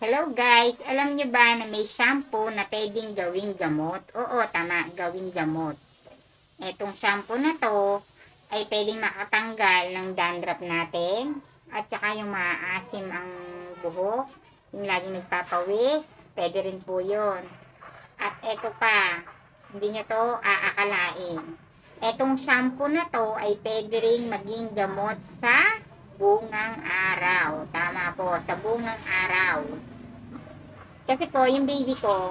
Hello guys, alam niyo ba na may shampoo na pwedeng gawing gamot? Oo, tama, gawing gamot. Etong shampoo na to ay pwedeng makatanggal ng dandruff natin at saka yung maaasim ang buhok, yung laging nagpapawis, pwede rin po yun. At eto pa, hindi nyo to aakalain. Etong shampoo na to ay pwede rin maging gamot sa bungang araw. Tama po, sa bungang araw. Kasi po, yung baby ko,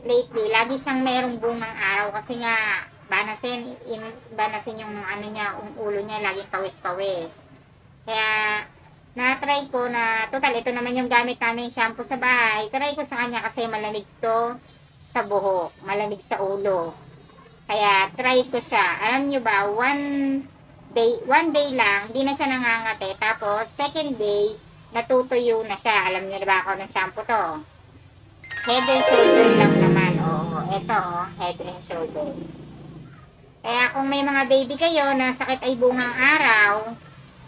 lately, lagi siyang merong bungang araw kasi nga, banasin yung ano niya, yung ulo niya, laging pawis-pawis. Kaya, na-try ko na, total, ito naman yung gamit namin shampoo sa bahay. Try ko sa kanya kasi malamig to sa buhok, malamig sa ulo. Kaya, try ko siya. Alam nyo ba, one day lang, hindi na siya nangangate. Tapos, second day, natutuyo na siya. Alam nyo na ba ako ng shampoo to? Head and shoulder lang naman. Oo, ito head and shoulder. Kaya kung may mga baby kayo na sakit ay bungang araw,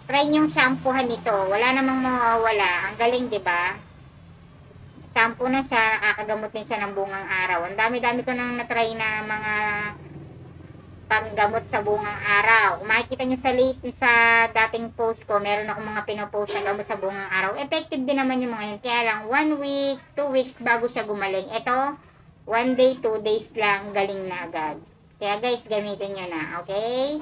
try nyong shampoohan nito. Wala namang mawawala. Ang galing, di ba? Shampoo na siya, nakakagamot din siya ng bungang araw. Ang dami-dami ko nang na-try na mga panggamot sa bungang araw. Kung makikita nyo sa dating post ko, meron akong mga pinopost na gamot sa bungang araw. Effective din naman yung mga yun. Kaya lang, 1 week, 2 weeks bago siya gumaling. Ito, 1 day, 2 days lang, galing na agad. Kaya guys, gamitin nyo na, okay?